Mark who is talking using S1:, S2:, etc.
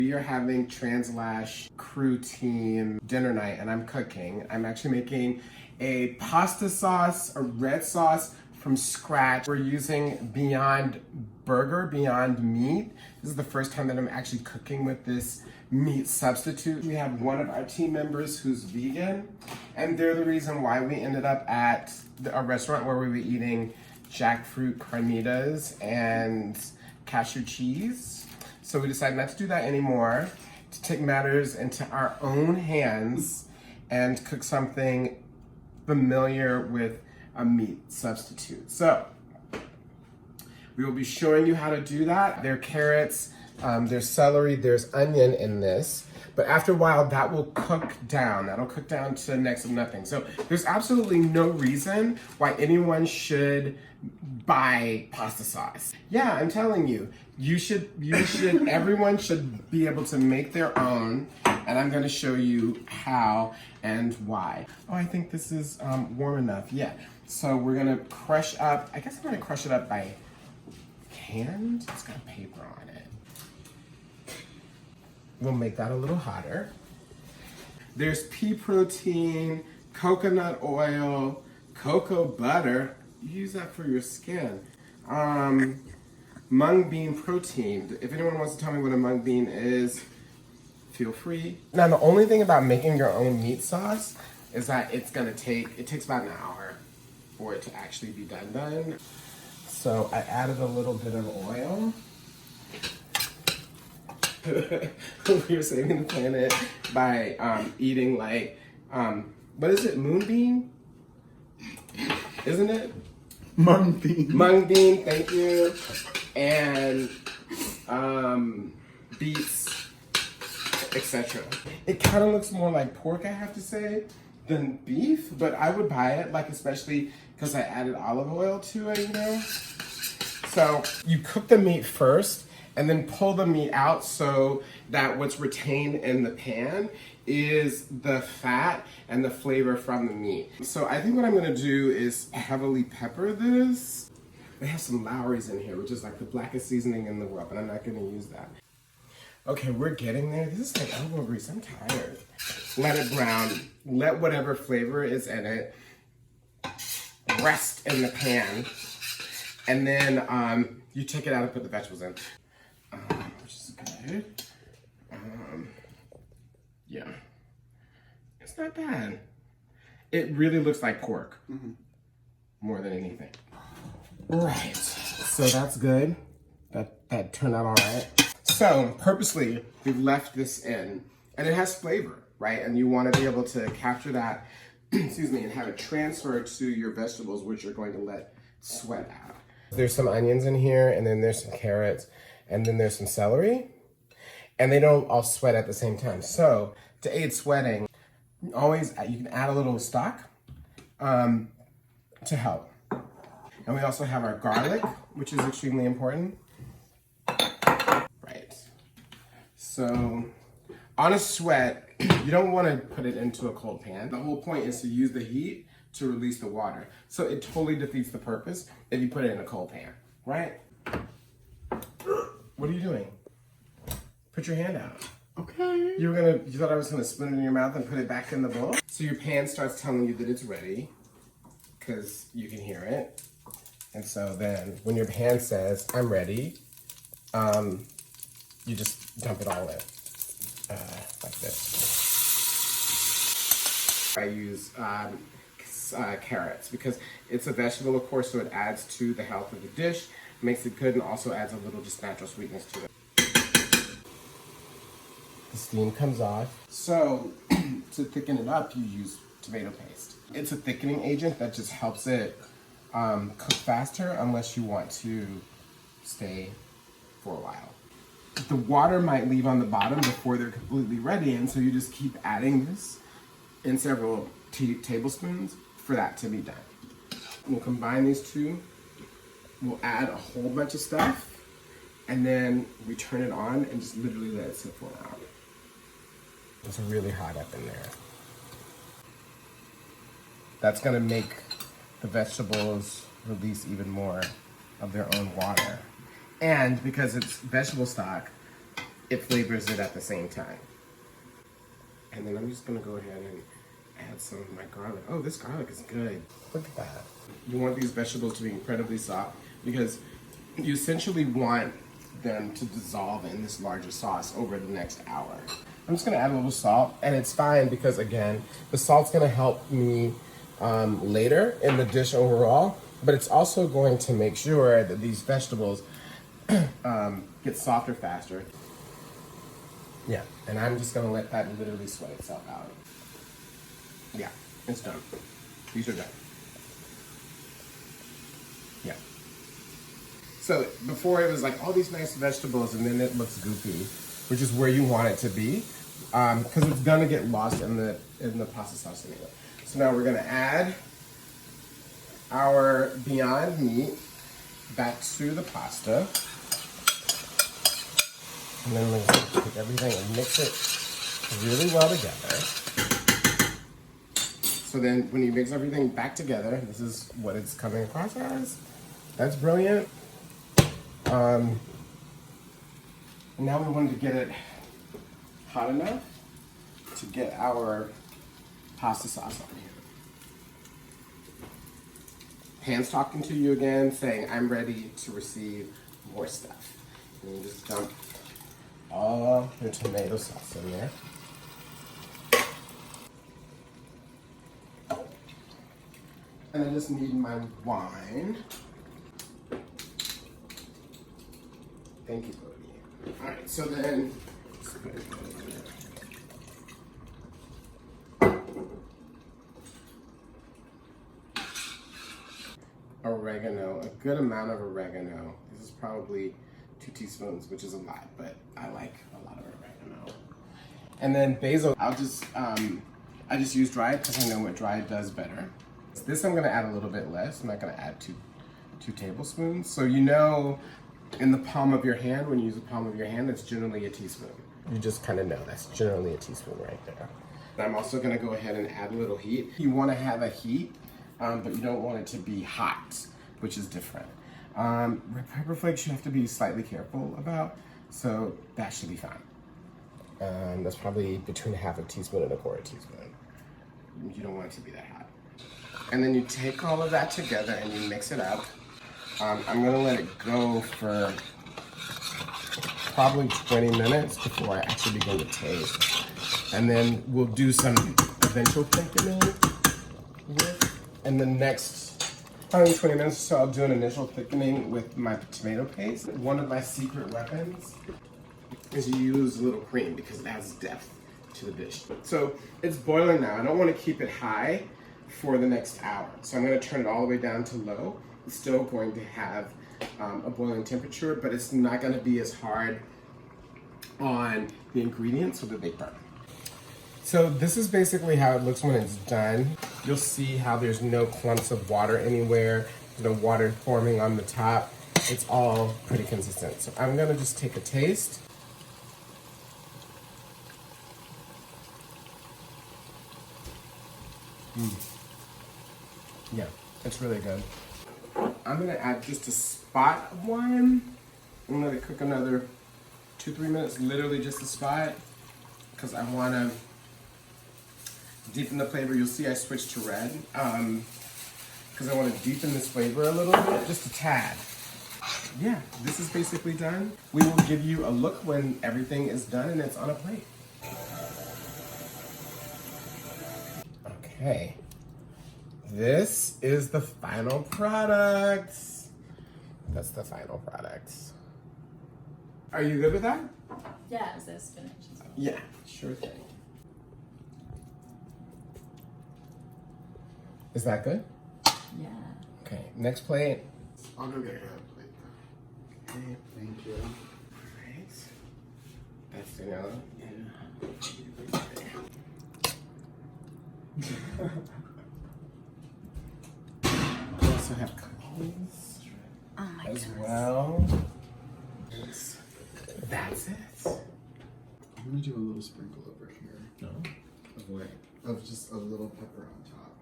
S1: We are having Translash crew team dinner night and I'm cooking. I'm actually making a pasta sauce, a red sauce from scratch. We're using Beyond Meat. This is the first time that I'm actually cooking with this meat substitute. We have one of our team members who's vegan, and they're the reason why we ended up at a restaurant where we were eating jackfruit carnitas and cashew cheese. So we decided not to do that anymore, to take matters into our own hands and cook something familiar with a meat substitute. So we will be showing you how to do that. There are carrots, there's celery, there's onion in this, but after a while that will cook down. That'll cook down to next to nothing. So there's absolutely no reason why anyone should buy pasta sauce. Yeah, I'm telling you, everyone should be able to make their own, and I'm gonna show you how and why. Oh, I think this is warm enough, yeah. So we're gonna crush up, I guess I'm gonna crush it up by hand. It's got paper on it. We'll make that a little hotter. There's pea protein, coconut oil, cocoa butter. You use that for your skin. Mung bean protein. If anyone wants to tell me what a mung bean is, feel free. Now, the only thing about making your own meat sauce is that it takes about an hour for it to actually be done. So I added a little bit of oil. We're saving the planet by eating like, what is it, moonbeam? Isn't it?
S2: Mung bean.
S1: Mung bean, thank you. And beets, etc. It kind of looks more like pork, I have to say, than beef, but I would buy it, like especially because I added olive oil to it, you know? So you cook the meat first and then pull the meat out so that what's retained in the pan is the fat and the flavor from the meat. So I think what I'm gonna do is heavily pepper this. They have some Lowry's in here, which is like the blackest seasoning in the world, but I'm not gonna use that. Okay, we're getting there. This is like elbow grease, I'm tired. Let it brown, let whatever flavor is in it rest in the pan. And then you take it out and put the vegetables in. Which is good. Yeah, it's not bad. It really looks like pork, more than anything. Right, so that's good. That turned out all right. So purposely, we've left this in, and it has flavor, right? And you want to be able to capture that, excuse me, and have it transfer to your vegetables, which you're going to let sweat out. There's some onions in here, and then there's some carrots, and then there's some celery, and they don't all sweat at the same time. So to aid sweating, you can add a little stock to help. And we also have our garlic, which is extremely important. Right. So on a sweat, you don't want to put it into a cold pan. The whole point is to use the heat to release the water. So it totally defeats the purpose if you put it in a cold pan, right? What are you doing? Put your hand out.
S2: Okay.
S1: You thought I was gonna spin it in your mouth and put it back in the bowl? So your pan starts telling you that it's ready, because you can hear it. And so then when your pan says, I'm ready, you just dump it all in, like this. I use carrots because it's a vegetable, of course, so it adds to the health of the dish, makes it good, and also adds a little just natural sweetness to it. The steam comes off. So to thicken it up, you use tomato paste. It's a thickening agent that just helps it cook faster unless you want to stay for a while. The water might leave on the bottom before they're completely ready, and so you just keep adding this in several tablespoons for that to be done. We'll combine these two. We'll add a whole bunch of stuff, and then we turn it on and just literally let it sit for an hour. It's really hot up in there. That's gonna make the vegetables release even more of their own water. And because it's vegetable stock, it flavors it at the same time. And then I'm just gonna go ahead and add some of my garlic. Oh, this garlic is good. Look at that. You want these vegetables to be incredibly soft because you essentially want them to dissolve in this larger sauce over the next hour. I'm just gonna add a little salt, and it's fine because again, the salt's gonna help me later in the dish overall, but it's also going to make sure that these vegetables get softer faster. Yeah, and I'm just gonna let that literally sweat itself out. Yeah, it's done. These are done. Yeah. So before it was like all these nice vegetables and then it looks goofy, which is where you want it to be, because it's gonna get lost in the pasta sauce anyway. So now we're gonna add our Beyond Meat back to the pasta. And then we're gonna take everything and mix it really well together. So then when you mix everything back together, this is what it's coming across as. That's brilliant. Now we wanted to get it hot enough to get our pasta sauce on here. Hands talking to you again, saying I'm ready to receive more stuff. And you just dump all your tomato sauce in there. And I just need my wine. Thank you, Bodhi. All right, so then, let's put it over there. Oregano, a good amount of oregano. This is probably 2 teaspoons, which is a lot, but I like a lot of oregano. And then basil, I just use dried because I know what dried does better. This I'm gonna add a little bit less. I'm not gonna add two tablespoons. So you know, in the palm of your hand, when you use the palm of your hand, that's generally a teaspoon. You just kind of know that's generally a teaspoon right there. And I'm also gonna go ahead and add a little heat. You wanna have a heat, but you don't want it to be hot, which is different. Red pepper flakes you have to be slightly careful about, so that should be fine. That's probably between half a teaspoon and a quarter teaspoon. You don't want it to be that hot. And then you take all of that together and you mix it up. I'm gonna let it go for probably 20 minutes before I actually begin to taste. And then we'll do some eventual thickening with. And the next probably 20 minutes or so, I'll do an initial thickening with my tomato paste. One of my secret weapons is you use a little cream because it adds depth to the dish. So it's boiling now. I don't want to keep it high for the next hour. So I'm going to turn it all the way down to low. It's still going to have a boiling temperature, but it's not going to be as hard on the ingredients so that they burn. So this is basically how it looks when it's done. You'll see how there's no clumps of water anywhere, no water forming on the top. It's all pretty consistent. So I'm gonna just take a taste. Yeah, it's really good. I'm gonna add just a spot of wine. I'm gonna let it cook another 2-3 minutes, literally just a spot, because I wanna deepen the flavor. You'll see I switched to red, because I wanna deepen this flavor a little bit, just a tad. Yeah, this is basically done. We will give you a look when everything is done and it's on a plate. Okay. This is the final product. That's the final product. Are you good with that?
S3: Yeah, is this spinach?
S1: Yeah, sure thing. Is that good?
S3: Yeah.
S1: Okay, next plate.
S2: I'll go get her a plate.
S1: Okay,
S2: Thank you.
S1: alright. That's Daniela. We also have cookies
S3: Oh my
S1: as
S3: goodness.
S1: well. That's it.
S2: I'm gonna do a little sprinkle over here.
S1: No.
S2: Of what? Of just a little pepper on top.